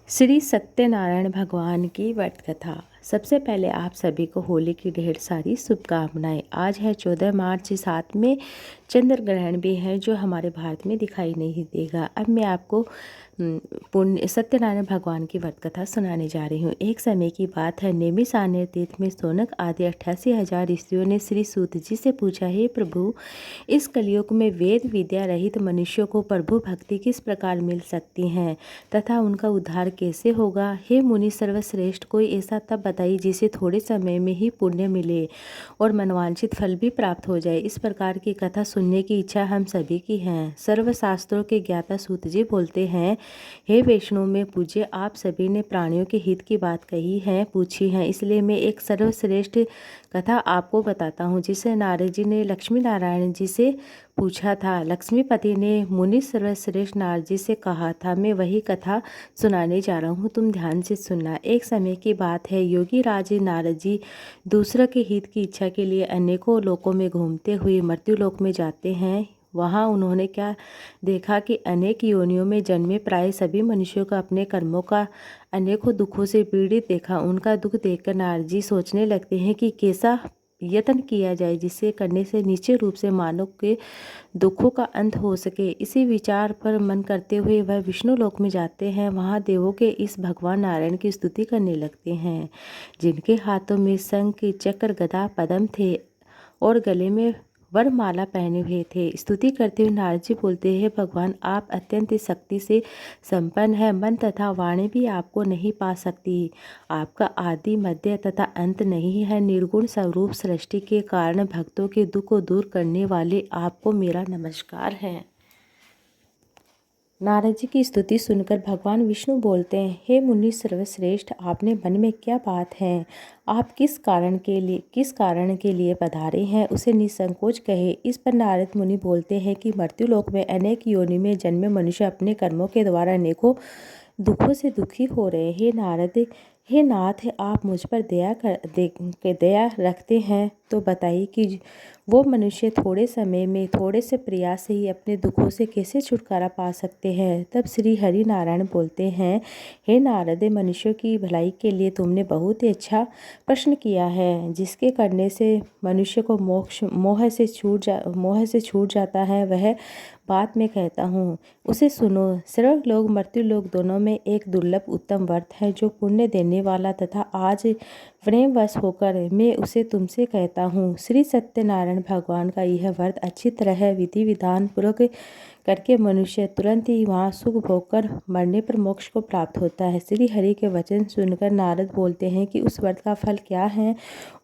श्री सत्यनारायण भगवान की व्रत कथा। सबसे पहले आप सभी को होली की ढेर सारी शुभकामनाएं। आज है 14 मार्च, साथ में चंद्र ग्रहण भी है जो हमारे भारत में दिखाई नहीं देगा। अब मैं आपको पुण्य सत्यनारायण भगवान की व्रत कथा सुनाने जा रही हूँ। एक समय की बात है, नैमिषारण्य तीर्थ में सोनक आदि 88,000 ऋषियों ने श्री सूत जी से पूछा, हे प्रभु, इस कलयुग में वेद विद्या रहित मनुष्यों को प्रभु भक्ति किस प्रकार मिल सकती है तथा उनका उद्धार कैसे होगा। हे मुनि सर्वश्रेष्ठ, कोई ऐसा तप बताइए जिसे थोड़े समय में ही पुण्य मिले और मनवांछित फल भी प्राप्त हो जाए। इस प्रकार की कथा सुनने की इच्छा हम सभी की है। सर्वशास्त्रों के ज्ञाता सूत जी बोलते हैं, हे वैष्णव में पूज्य, आप सभी ने प्राणियों के हित की बात कही है, पूछी है, इसलिए मैं एक सर्वश्रेष्ठ कथा आपको बताता हूँ जिसे नारद जी ने लक्ष्मी नारायण जी से पूछा था। लक्ष्मीपति ने मुनि सर्वश्रेष्ठ नारद जी से कहा था, मैं वही कथा सुनाने जा रहा हूँ, तुम ध्यान से सुनना। एक समय की बात है, योगी राज नारद जी दूसरों के हित की इच्छा के लिए अनेकों लोकों में घूमते हुए मृत्युलोक में जाते हैं। वहाँ उन्होंने क्या देखा कि अनेक योनियों में जन्मे प्राय सभी मनुष्यों का अपने कर्मों का अनेकों दुखों से पीड़ित देखा। उनका दुख देखकर नारद जी सोचने लगते हैं कि कैसा यत्न किया जाए जिससे करने से निश्चित रूप से मानव के दुखों का अंत हो सके। इसी विचार पर मन करते हुए वह विष्णु लोक में जाते हैं। वहाँ देवों के इस भगवान नारायण की स्तुति करने लगते हैं, जिनके हाथों में शंख चक्र गदा पद्म थे और गले में वरमाला पहने हुए थे। स्तुति करते हुए नारद जी बोलते हैं, भगवान, आप अत्यंत शक्ति से संपन्न है, मन तथा वाणी भी आपको नहीं पा सकती। आपका आदि मध्य तथा अंत नहीं है। निर्गुण स्वरूप सृष्टि के कारण भक्तों के दुख को दूर करने वाले आपको मेरा नमस्कार है। नारद जी की स्तुति सुनकर भगवान विष्णु बोलते हैं, हे मुनि सर्वश्रेष्ठ, आपने मन में क्या बात है? आप किस कारण के लिए पधारे हैं, उसे निसंकोच कहे। इस पर नारद मुनि बोलते हैं कि मृत्युलोक में अनेक योनि में जन्मे मनुष्य अपने कर्मों के द्वारा अनेकों दुखों से दुखी हो रहे। हे नाथ, आप मुझ पर दया रखते हैं तो बताइए कि वो मनुष्य थोड़े समय में थोड़े से प्रयास से ही अपने दुखों से कैसे छुटकारा पा सकते हैं। तब श्री हरि नारायण बोलते हैं, हे नारद, मनुष्यों की भलाई के लिए तुमने बहुत ही अच्छा प्रश्न किया है। जिसके करने से मनुष्य को मोह से छूट जाता है, वह बात मैं कहता हूँ, उसे सुनो। सर्व लोग मृत्यु लोग दोनों में एक दुर्लभ उत्तम व्रत है जो पुण्य देने वाला, तथा आज प्रेमवश होकर मैं उसे तुमसे कहता हूँ। श्री सत्यनारायण भगवान का यह व्रत अच्छी तरह विधि विधान पूर्वक करके मनुष्य तुरंत ही वहाँ सुख भोग कर मरने पर मोक्ष को प्राप्त होता है। श्री हरि के वचन सुनकर नारद बोलते हैं कि उस व्रत का फल क्या है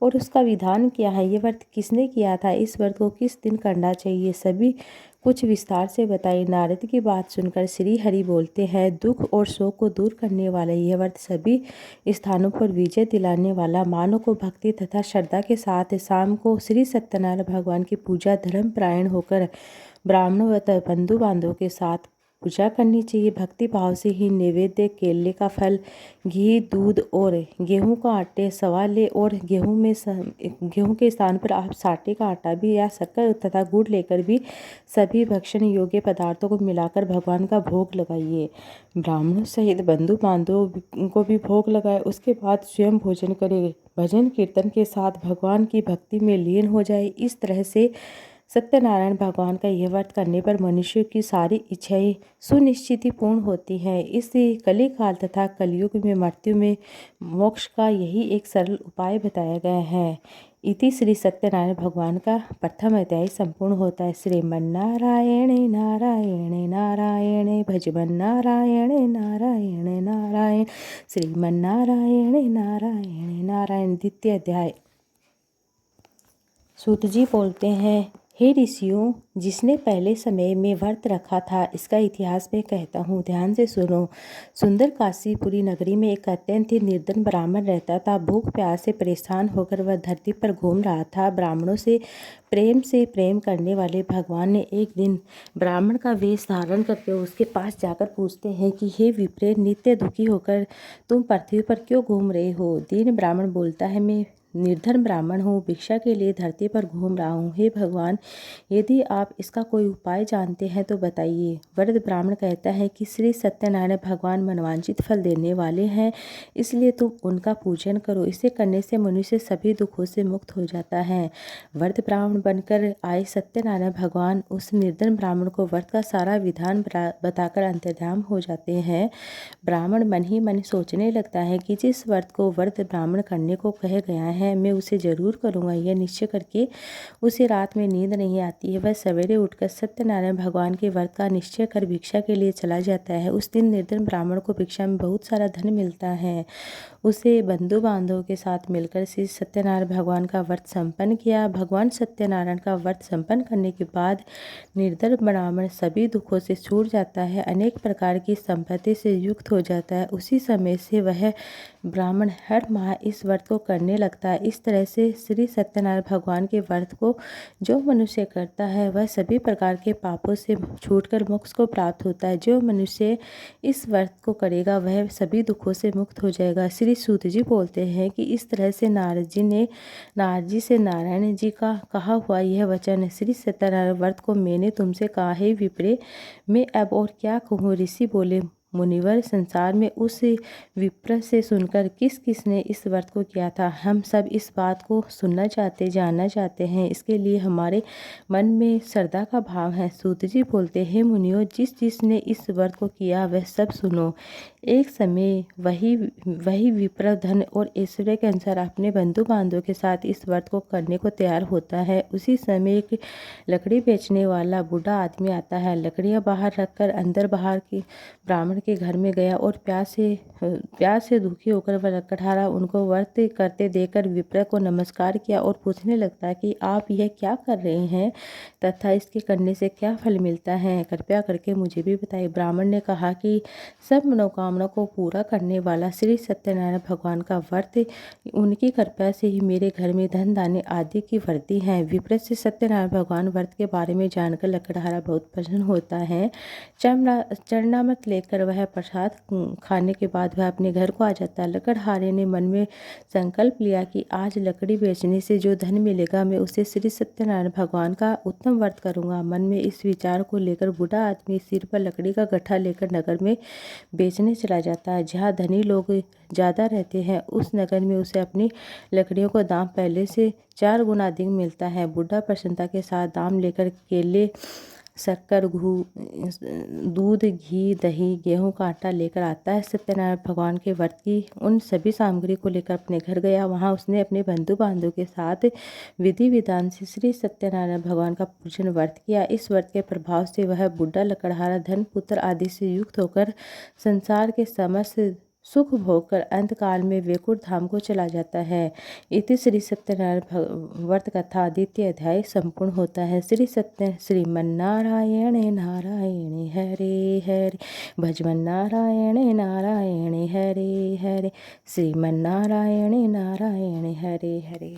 और उसका विधान क्या है, ये व्रत किसने किया था, इस व्रत को किस दिन करना चाहिए, सभी कुछ विस्तार से बताइए। नारद की बात सुनकर श्री हरि बोलते हैं, दुख और शोक को दूर करने वाला यह व्रत सभी स्थानों पर विजय दिलाने वाला, मानव को भक्ति तथा श्रद्धा के साथ शाम को श्री सत्यनारायण भगवान की पूजा धर्म परायण होकर ब्राह्मणों व बंधु बांधवों के साथ पूजा करनी चाहिए। भक्ति भाव से ही नैवेद्य, केले का फल, घी, दूध और गेहूं का आटे सवा ले और गेहूं के स्थान पर आप साटे का आटा भी या शक्कर तथा गुड़ लेकर भी सभी भक्षण योग्य पदार्थों को मिलाकर भगवान का भोग लगाइए। ब्राह्मणों सहित बंधु बांधवों को भी भोग लगाए। उसके बाद स्वयं भोजन करे। भजन कीर्तन के साथ भगवान की भक्ति में लीन हो जाए। इस तरह से सत्यनारायण भगवान का यह व्रत करने पर मनुष्य की सारी इच्छाएं सुनिश्चित पूर्ण होती हैं। इस कलिकाल तथा कलयुग में मृत्यु में मोक्ष का यही एक सरल उपाय बताया गया है। इति श्री सत्यनारायण भगवान का प्रथम अध्याय संपूर्ण होता है। श्रीमन्नारायण नारायण नारायण भजमन नारायण नारायण नारायण श्रीमन्नारायण नारायण नारायण। द्वितीय अध्याय। सूत जी बोलते हैं, हे ऋषियों, जिसने पहले समय में व्रत रखा था इसका इतिहास मैं कहता हूँ, ध्यान से सुनो। सुंदर काशीपुरी नगरी में एक अत्यंत ही निर्धन ब्राह्मण रहता था। भूख प्यास से परेशान होकर वह धरती पर घूम रहा था। ब्राह्मणों से प्रेम करने वाले भगवान ने एक दिन ब्राह्मण का वेश धारण करके उसके पास जाकर पूछते हैं कि हे विप्रेत, नित्य दुखी होकर तुम पृथ्वी पर क्यों घूम रहे हो? दीन ब्राह्मण बोलता है, मैं निर्धन ब्राह्मण हूँ, भिक्षा के लिए धरती पर घूम रहा हूँ। हे भगवान, यदि आप इसका कोई उपाय जानते हैं तो बताइए। वृद्ध ब्राह्मण कहता है कि श्री सत्यनारायण भगवान मनवांचित फल देने वाले हैं, इसलिए तुम उनका पूजन करो। इसे करने से मनुष्य सभी दुखों से मुक्त हो जाता है। वृद्ध ब्राह्मण बनकर आए सत्यनारायण भगवान उस निर्धन ब्राह्मण को व्रत का सारा विधान बताकर अंतर्धान हो जाते हैं। ब्राह्मण मन ही मन सोचने लगता है कि जिस व्रत को वृद्ध ब्राह्मण करने को कह गया है, मैं उसे जरूर करूँगा। यह निश्चय करके उसे रात में नींद नहीं आती है। वह सवेरे उठकर सत्यनारायण भगवान के व्रत का निश्चय कर भिक्षा के लिए चला जाता है। उस दिन निर्धन ब्राह्मण को भिक्षा में बहुत सारा धन मिलता है। उसे बंधु बांधवों के साथ मिलकर श्री सत्यनारायण भगवान का व्रत संपन्न किया। भगवान सत्यनारायण का व्रत संपन्न करने के बाद निर्धन ब्राह्मण सभी दुखों से छूट जाता है, अनेक प्रकार की संपत्ति से युक्त हो जाता है। उसी समय से वह ब्राह्मण हर माह इस व्रत को करने लगता है। इस तरह से श्री सत्यनारायण भगवान के व्रत को जो मनुष्य करता है वह सभी प्रकार के पापों से छूटकर मोक्ष को प्राप्त होता है। जो मनुष्य इस व्रत को करेगा वह सभी दुखों से मुक्त हो जाएगा। श्री सूत जी बोलते हैं कि इस तरह से नारद जी से नारायण जी का कहा हुआ यह वचन श्री सत्यनारायण व्रत को मैंने तुमसे कहा है विप्रे, मैं अब और क्या कहूँ। ऋषि बोले, मुनिवर, संसार में उस विप्र से सुनकर किस किसने इस व्रत को किया था, हम सब इस बात को सुनना चाहते, जानना चाहते हैं। इसके लिए हमारे मन में श्रद्धा का भाव है। सूत जी बोलते हैं, मुनियों, जिसने इस व्रत को किया वह सब सुनो। एक समय वही विप्र धन और ऐश्वर्य के अनुसार अपने बंधु बांधवों के साथ इस व्रत को करने को तैयार होता है। उसी समय एक लकड़ी बेचने वाला बूढ़ा आदमी आता है। लकड़ियां बाहर रखकर अंदर बाहर की ब्राह्मण के घर में गया और प्यास से दुखी होकर वह लकड़हारा उनको व्रत करते देखकर विप्र को नमस्कार किया और पूछने लगता है कि आप यह क्या कर रहे हैं तथा इसके करने से क्या फल मिलता है, कृपया करके मुझे भी बताइए। ब्राह्मण ने कहा कि सब मनोकामना को पूरा करने वाला श्री सत्यनारायण भगवान का व्रत, उनकी कृपा से ही मेरे घर में धन धान्य आदि की वृद्धि है। विप्र से सत्यनारायण भगवान व्रत के बारे में जानकर लकड़हारा बहुत प्रसन्न होता है। चरणामृत लेकर वह प्रसाद खाने के बाद वह अपने घर को आ जाता है। लकड़हारे ने मन में संकल्प लिया कि आज लकड़ी बेचने से जो धन मिलेगा मैं उसे श्री सत्यनारायण भगवान का उत्तम व्रत करूंगा। मन में इस विचार को लेकर बूढ़ा आदमी सिर पर लकड़ी का गट्ठा लेकर नगर में बेचने चला जाता है। जहाँ धनी लोग ज़्यादा रहते हैं उस नगर में उसे अपनी लकड़ियों को दाम पहले से 4 गुना अधिक मिलता है। बूढ़ा प्रसन्नता के साथ दाम लेकर केले, शक्कर, दूध, घी, दही, गेहूं का आटा लेकर आता है। सत्यनारायण भगवान के व्रत की उन सभी सामग्री को लेकर अपने घर गया। वहां उसने अपने बंधु बांधव के साथ विधि विधान से श्री सत्यनारायण भगवान का पूजन व्रत किया। इस व्रत के प्रभाव से वह बूढ़ा लकड़हारा धन, पुत्र आदि से युक्त होकर संसार के समस्त सुख भोग कर अंत काल में वैकुंठ धाम को चला जाता है। इति श्री सत्यनारायण व्रत कथा द्वितीय अध्याय संपूर्ण होता है। श्रीमन्नारायण नारायण हरे हरे, भजमन्नारायण नारायण हरे हरे, श्रीमन्नारायण नारायण हरे हरे।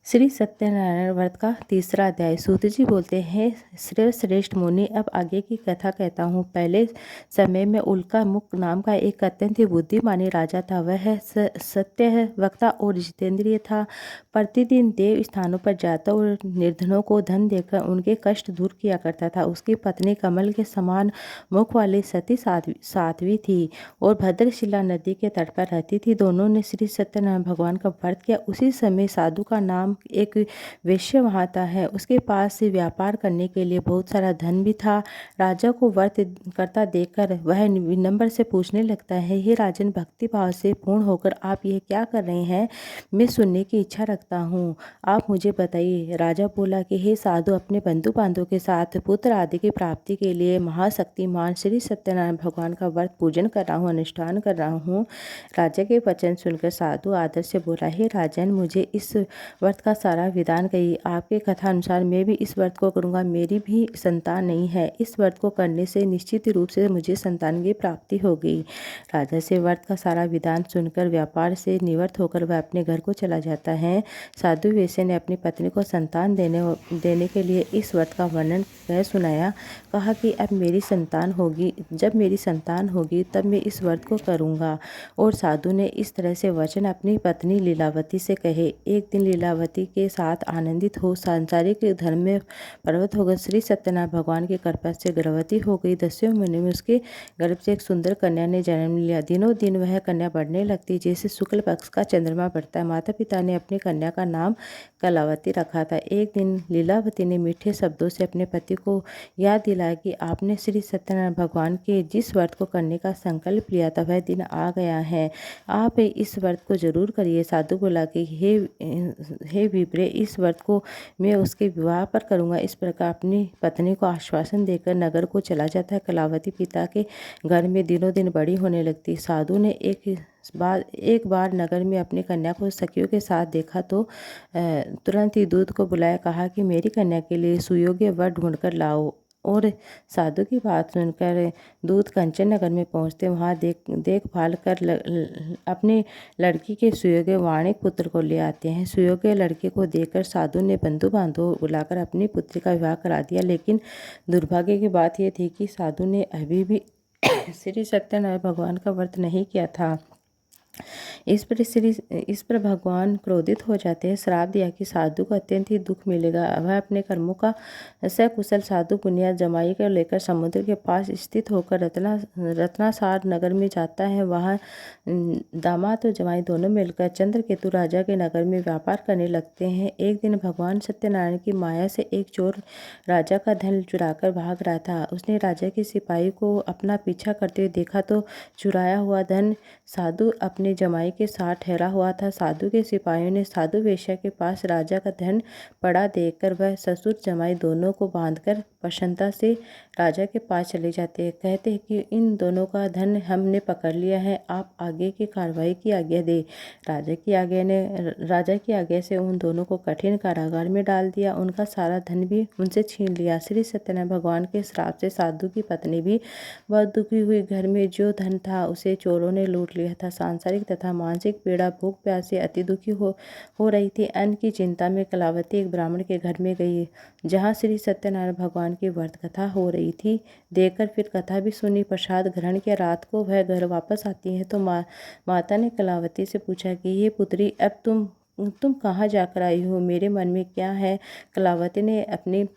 श्री सत्यनारायण व्रत का तीसरा अध्याय। सूत जी बोलते हैं, श्रेष्ठ मुनि, अब आगे की कथा कहता हूँ। पहले समय में उल्का मुख नाम का एक अत्यंत ही बुद्धिमानी राजा था। वह सत्य वक्ता और जितेंद्रिय था। प्रतिदिन देव स्थानों पर जाता और निर्धनों को धन देकर उनके कष्ट दूर किया करता था। उसकी पत्नी कमल के समान मुख वाली सती साध्वी थी और भद्रशिला नदी के तट पर रहती थी। दोनों ने श्री सत्यनारायण भगवान का व्रत किया। उसी समय साधु का नाम एक वैश्य वहाँ था है। उसके पास से व्यापार करने के लिए बहुत सारा धन भी था। राजा को व्रत करता देखकर वह विनम्र से पूछने लगता है, हे राजन, भक्ति भाव से पूर्ण होकर आप यह क्या कर रहे हैं, मैं सुनने की इच्छा रखता हूँ, आप मुझे बताइए। राजा बोला कि हे साधु, अपने बंधु बांधवों के साथ पुत्र आदि की प्राप्ति के लिए महाशक्तिमान श्री सत्यनारायण भगवान का व्रत पूजन कर रहा हूँ, अनुष्ठान कर रहा हूँ। राजा के वचन सुनकर साधु आदर से बोला, हे राजन, मुझे इस व्रत का सारा विधान कही। आपके कथा अनुसार मैं भी इस व्रत को करूँगा। मेरी भी संतान नहीं है। इस व्रत को करने से निश्चित रूप से मुझे संतान की प्राप्ति होगी। राजा से व्रत का सारा विधान सुनकर व्यापार से निवृत्त होकर वह अपने घर को चला जाता है। साधु वैश्य ने अपनी पत्नी को संतान देने के लिए इस व्रत का वर्णन कह सुनाया। कहा कि अब मेरी संतान होगी, जब मेरी संतान होगी तब मैं इस व्रत को करूँगा। और साधु ने इस तरह से वचन अपनी पत्नी लीलावती से कहे। एक दिन लीलावती के साथ आनंदित हो सांसारिक धर्म में पर्वत होकर श्री सत्यनारायण भगवान की कृपा से गर्भवती हो गई। 10वें महीने में उसके गर्भ से एक सुंदर कन्या ने जन्म लिया। दिनों दिन वह कन्या बढ़ने लगती जैसे शुक्ल पक्ष का चंद्रमा बढ़ता है। माता पिता ने अपनी कन्या का नाम कलावती रखा था। एक दिन लीलावती ने मीठे शब्दों से अपने पति को याद दिलाया कि आपने श्री सत्यनारायण भगवान के जिस व्रत को करने का संकल्प लिया था वह दिन आ गया है। आप इस व्रत को जरूर करिए। साधु बोला कि हे विप्रे, इस व्रत को मैं उसके विवाह पर करूँगा। इस प्रकार अपनी पत्नी को आश्वासन देकर नगर को चला जाता है। कलावती पिता के घर में दिनों दिन बड़ी होने लगती। साधु ने एक बार नगर में अपनी कन्या को सखियों के साथ देखा तो तुरंत ही दूत को बुलाया। कहा कि मेरी कन्या के लिए सुयोग्य वर ढूंढकर लाओ। और साधु की बात सुनकर दूत कंचन नगर में पहुंचते वहां देखभाल कर अपने लड़की के सुयोग्य वाणिक पुत्र को ले आते हैं। सुयोग्य लड़के को देखकर साधु ने बंधु बांधव बुलाकर अपनी पुत्री का विवाह करा दिया। लेकिन दुर्भाग्य की बात यह थी कि साधु ने अभी भी श्री सत्यनारायण भगवान का व्रत नहीं किया था। इस पर भगवान क्रोधित हो जाते हैं। श्राप दिया कि साधु को अत्यंत ही दुख मिलेगा। वह अपने कर्मों का सकुशल साधु पुनिया जमाई को लेकर समुद्र के पास स्थित होकर रत्नासार नगर में जाता है। वहाँ दामाद और जमाई दोनों मिलकर चंद्रकेतु राजा के नगर में व्यापार करने लगते हैं। एक दिन भगवान सत्यनारायण की माया से एक चोर राजा का धन चुराकर भाग रहा था। उसने राजा के सिपाही को अपना पीछा करते हुए देखा तो चुराया हुआ धन साधु अपने जमाई के साथ ठहरा हुआ था। साधु के सिपाहियों ने साधु वेश्या के पास राजा का धन पड़ा देखकर वह ससुर जमाई दोनों को बांधकर प्रसन्नता से राजा के पास चले जाते हैं। कहते हैं कि इन दोनों का धन हमने पकड़ लिया है, आप आगे की कार्रवाई की आज्ञा दे। राजा की आज्ञा से उन दोनों को कठिन कारागार में डाल दिया। उनका सारा धन भी उनसे छीन लिया। श्री सत्यनारायण भगवान के श्राप से साधु की पत्नी भी बहुत दुखी हुई। घर में जो धन था उसे चोरों ने लूट लिया था। सांसारिक तथा मानसिक पीड़ा भूख प्यास से अति दुखी हो रही थी। अन्न की चिंता में कलावती एक ब्राह्मण के घर में गई जहाँ श्री सत्यनारायण भगवान की व्रत कथा हो रही थी। देखकर फिर कथा भी सुनी, प्रसाद ग्रहण किया। रात को वह घर वापस आती है तो माता ने कलावती से पूछा कि ये पुत्री, अब तुम कहाँ जाकर आई हो? मेरे मन में क्या है? कलावती ने अपनी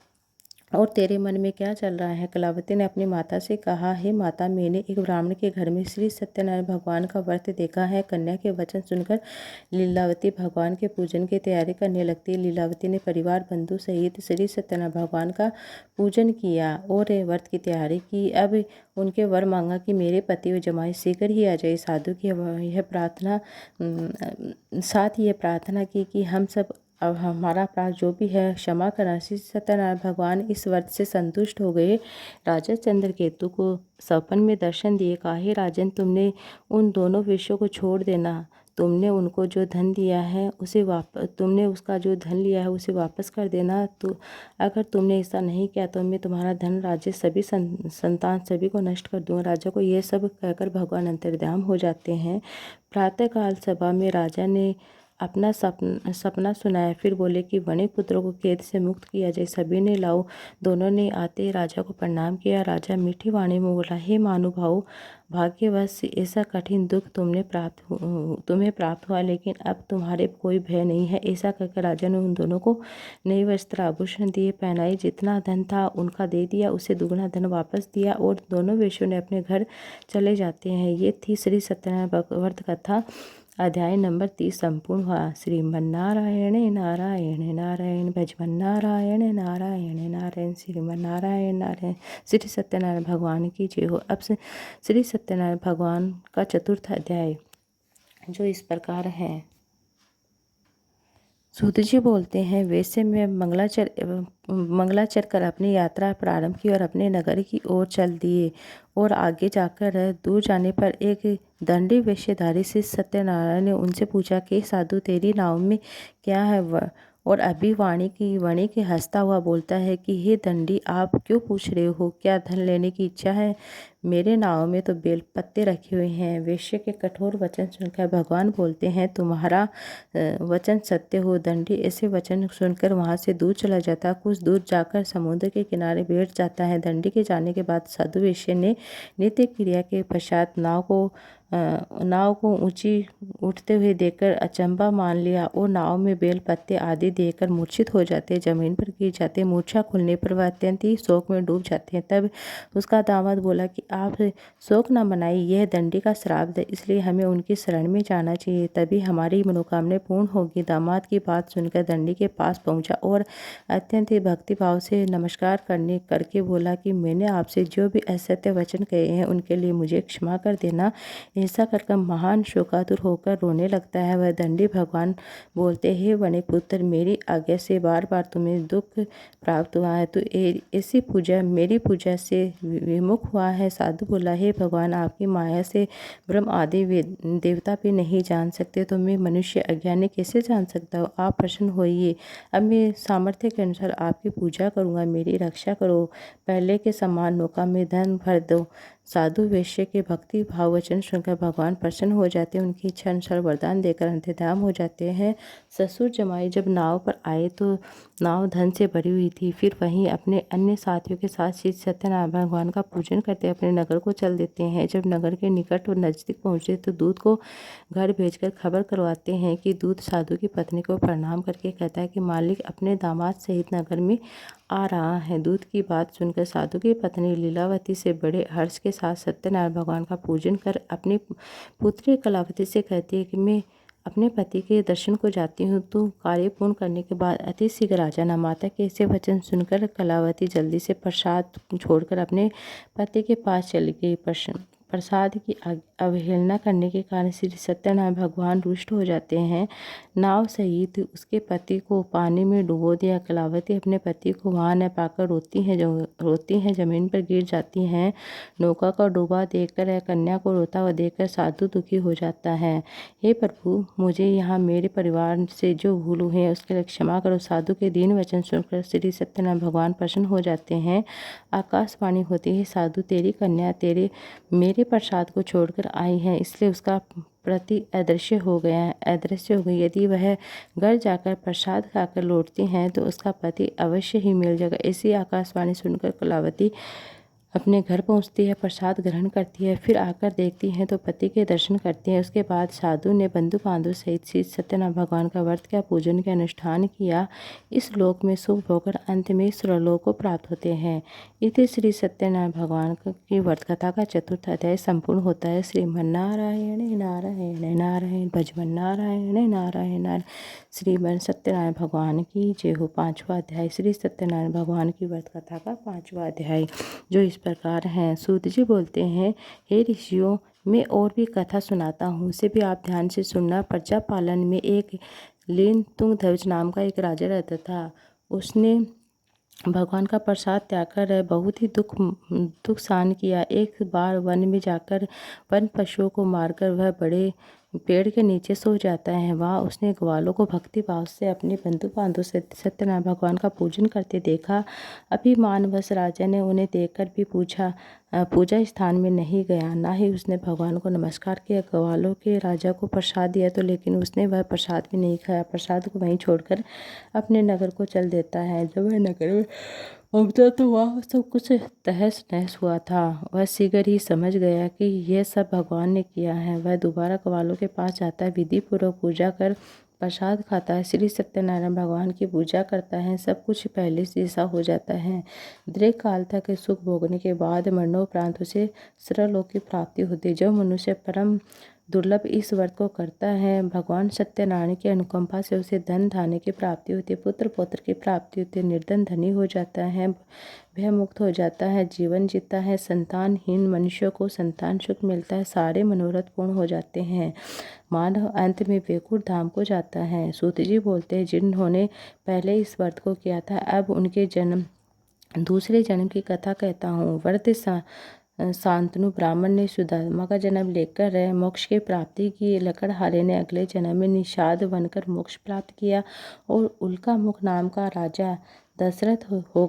और तेरे मन में क्या चल रहा है? कलावती ने अपनी माता से कहा, हे माता, मैंने एक ब्राह्मण के घर में श्री सत्यनारायण भगवान का व्रत देखा है। कन्या के वचन सुनकर लीलावती भगवान के पूजन की तैयारी करने लगती। लीलावती ने परिवार बंधु सहित श्री सत्यनारायण भगवान का पूजन किया और व्रत की तैयारी की। अब उनके वर मांगा कि मेरे पति व जमाई शीघ्र ही आ जाए। साधु की साथ ये प्रार्थना की कि हम सब अब हमारा अपराध जो भी है क्षमा करना। श्री सत्यनारायण भगवान इस व्रत से संतुष्ट हो गए। राजा चंद्रकेतु को सपन में दर्शन दिए। कहा, हे राजन, तुमने उन दोनों विषयों को छोड़ देना। तुमने उनको जो धन दिया है तुमने उसका जो धन लिया है उसे वापस कर देना। तो अगर तुमने ऐसा नहीं किया तो मैं तुम्हारा धन, राज्य, सभी संतान सभी को नष्ट कर दूंगा। राजा को यह सब कहकर भगवान अंतर्ध्यान हो जाते हैं। प्रातःकाल सभा में राजा ने अपना सपना सुनाया। फिर बोले कि वणिक पुत्रों को कैद से मुक्त किया जाए। सभी ने लाओ। दोनों ने आते राजा को प्रणाम किया। राजा मीठी वाणी में बोला, हे महानुभाव, भाग्यवश ऐसा कठिन दुख तुम्हें प्राप्त हुआ, लेकिन अब तुम्हारे कोई भय नहीं है। ऐसा कहकर राजा ने उन दोनों को नए वस्त्र आभूषण दिए, पहनाई। जितना धन था उनका दे दिया, उसे दुगना धन वापस दिया और दोनों वेश्यों ने अपने घर चले जाते हैं। ये थी श्री सत्यनारायण व्रत कथा अध्याय नंबर 30 संपूर्ण हुआ। श्रीमन्नारायण नारायण नारायण भजमन्नारायण नारायण नारायण श्रीमन्नारायण नारायण। श्री सत्यनारायण भगवान की जय हो। अब से श्री सत्यनारायण भगवान का चतुर्थ अध्याय जो इस प्रकार है। सूत जी बोलते हैं, वैसे में मंगलाचर कर अपनी यात्रा प्रारंभ की और अपने नगर की ओर चल दिए। और आगे जाकर दूर जाने पर एक दंडी वेशधारी से सत्यनारायण ने उनसे पूछा कि साधु, तेरी नाव में क्या है? और अभी वाणी के हंसता हुआ बोलता है कि हे दंडी, आप क्यों पूछ रहे हो? क्या धन लेने की इच्छा है? मेरे नाव में तो बेल पत्ते रखे हुए हैं। वेश्या के कठोर वचन सुनकर भगवान बोलते हैं, तुम्हारा वचन सत्य हो दंडी। ऐसे वचन सुनकर वहां से दूर चला जाता। कुछ दूर जाकर समुद्र के किनारे बैठ जाता है। दंडी के जाने के बाद साधु वेश्या ने नित्य क्रिया के पश्चात नाव को ऊंची उठते हुए देखकर अचंभा मान लिया और नाव में बेल पत्ते आदि देकर मूर्छित हो जाते, जमीन पर गिर जाते। मूर्छा खुलने पर वह अत्यंत ही शोक में डूब जाते हैं। तब उसका दामाद बोला कि आप शोक न मनाइए, यह दंडी का श्राप है, इसलिए हमें उनकी शरण में जाना चाहिए, तभी हमारी मनोकामना पूर्ण होगी। दामाद की बात सुनकर दंडी के पास पहुंचा और अत्यंत ही भक्तिभाव से नमस्कार करके बोला कि मैंने आपसे जो भी असत्य वचन कहे हैं उनके लिए मुझे क्षमा कर देना। ऐसा कर महान शोकातुर होकर रोने लगता है। वह दंडी भगवान बोलते, हे वने पुत्र, मेरी आज्ञा से बार बार तुम्हें दुख प्राप्त हुआ है, तो ऐसी पूजा मेरी पूजा से विमुख हुआ है। साधु बोला, हे भगवान, आपकी माया से ब्रह्म आदि देवता भी नहीं जान सकते, तो मैं मनुष्य अज्ञानी कैसे जान सकता हूँ? आप प्रसन्न होइए, अब मैं सामर्थ्य के अनुसार आपकी पूजा करूँगा, मेरी रक्षा करो, पहले के समान नौका में धन भर दो। साधु वेश्या के भक्ति भाव वचन सुनकर भगवान प्रसन्न हो जाते हैं, उनकी इच्छा अनुसार वरदान देकर अंतर्धान हो जाते हैं। ससुर जमाई जब नाव पर आए तो नाव धन से भरी हुई थी। फिर वहीं अपने अन्य साथियों के साथ श्री सत्यनारायण भगवान का पूजन करते अपने नगर को चल देते हैं। जब नगर के निकट और नजदीक पहुंचे तो दूत को घर भेजकर खबर करवाते हैं कि दूत साधु की पत्नी को प्रणाम करके कहता है कि मालिक अपने दामाद सहित नगर में आ रहा है। दूत की बात सुनकर साधु की पत्नी लीलावती से बड़े हर्ष के साथ सत्यनारायण भगवान का पूजन कर अपनी पुत्री कलावती से कहती है कि मैं अपने पति के दर्शन को जाती हूँ, तो कार्य पूर्ण करने के बाद अति शीघ्र आ जाना। माता के ऐसे वचन सुनकर कलावती जल्दी से प्रसाद छोड़कर अपने पति के पास चली गई। प्रसाद की अवहेलना करने के कारण श्री सत्यनारायण भगवान रुष्ट हो जाते हैं। नाव सहित उसके पति को पानी में डुबो दिया। कलावती अपने पति को वहां न पाकर रोती हैं, जमीन पर गिर जाती हैं। नौका को डूबा देखकर या कन्या को रोता हुआ देखकर साधु दुखी हो जाता है। हे प्रभु, मुझे यहाँ मेरे परिवार से जो भूल हुई है उसके लिए क्षमा करो। साधु के दीन वचन सुनकर श्री सत्यनारायण भगवान प्रसन्न हो जाते हैं। आकाशवाणी होती है, साधु तेरी कन्या मेरे प्रसाद को छोड़कर आई है, इसलिए उसका प्रति अदृश्य हो गई। यदि वह घर जाकर प्रसाद खाकर लौटती हैं तो उसका पति अवश्य ही मिल जाएगा। ऐसी आकाशवाणी सुनकर कलावती अपने घर पहुंचती है, प्रसाद ग्रहण करती है, फिर आकर देखती है तो पति के दर्शन करती है। उसके बाद साधु ने बंधु बांधव सहित श्री सत्यनारायण भगवान का व्रत का पूजन के अनुष्ठान किया। इस लोक में सुख भोगकर अंत में स्वरलोक को प्राप्त होते हैं। इति श्री सत्यनारायण भगवान की व्रत कथा का चतुर्थ अध्याय संपूर्ण होता है। श्रीमन्नारायण नारायण नारायण भजमन नारायण नारायण नारायण। श्रीमन सत्यनारायण भगवान की जय हो। पांचवा अध्याय श्री सत्यनारायण भगवान की व्रत कथा का पांचवा अध्याय जो इस प्रकार हैं। सूत जी बोलते हैं, हे ऋषियों, मैं और भी कथा सुनाता हूँ, उसे भी आप ध्यान से सुनना। प्रजा पालन में एक लीन तुंगध्वज नाम का एक राजा रहता था। उसने भगवान का प्रसाद त्याग कर बहुत ही दुख सहन किया। एक बार वन में जाकर वन पशुओं को मारकर वह बड़े पेड़ के नीचे सो जाता है। वहाँ उसने ग्वालों को भक्ति भाव से अपने बंधु बांधव से सत्यनारायण भगवान का पूजन करते देखा। अभिमानवश राजा ने उन्हें देखकर भी पूजा स्थान में नहीं गया, ना ही उसने भगवान को नमस्कार किया। ग्वालों के राजा को प्रसाद दिया तो लेकिन उसने वह प्रसाद भी नहीं खाया। प्रसाद को वहीं छोड़कर अपने नगर को चल देता है। जब वह नगर में पहुंचा तो वह सब कुछ तहस नहस हुआ था। वह शीघ्र ही समझ गया कि यह सब भगवान ने किया है। वह दोबारा ग्वालों के पास जाता है, विधि पूर्वक पूजा कर प्रसाद खाता है, श्री सत्यनारायण भगवान की पूजा करता है। सब कुछ पहले से जैसा हो जाता है। दीर्घ काल तक सुख भोगने के बाद मरणोपरांत उसे सर्वलोक की प्राप्ति होती है। जो मनुष्य परम दुर्लभ इस व्रत को करता है, भगवान सत्यनारायण की अनुकंपा से उसे धन धान्य की प्राप्ति होती है, पुत्र पौत्र की प्राप्ति होती है, निर्धन धनी हो जाता है, भय मुक्त हो जाता है, जीवन जीता है। संतानहीन मनुष्यों को संतान सुख मिलता है, सारे मनोरथ पूर्ण हो जाते हैं। मानव अंत में वैकुंठ धाम को जाता है। सूत जी बोलते हैं, जिन्होंने पहले इस व्रत को किया था, अब उनके दूसरे जन्म की कथा कहता हूँ। व्रत शांतनु ब्राह्मण ने सुदामा का जन्म लेकर मोक्ष की प्राप्ति की। लकड़हारे ने अगले जन्म में निषाद बनकर मोक्ष प्राप्त किया और उल्का मुख नाम का राजा दशरथ हो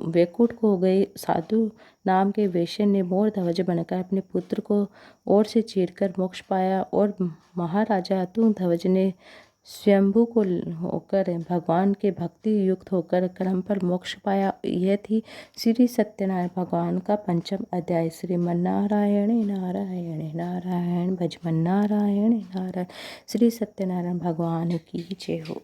वैकुंठ को गए। साधु नाम के वैश्य ने मोर ध्वज बनकर अपने पुत्र को ओर से चीरकर मोक्ष पाया और महाराजा तुंग ध्वज ने स्वयंभू को होकर भगवान के भक्ति युक्त होकर क्रम पर मोक्ष पाया। यह थी श्री सत्यनारायण भगवान का पंचम अध्याय। श्रीमन नारायण नारायण नारायण भजमन नारायण नारायण। श्री सत्यनारायण भगवान की जय हो।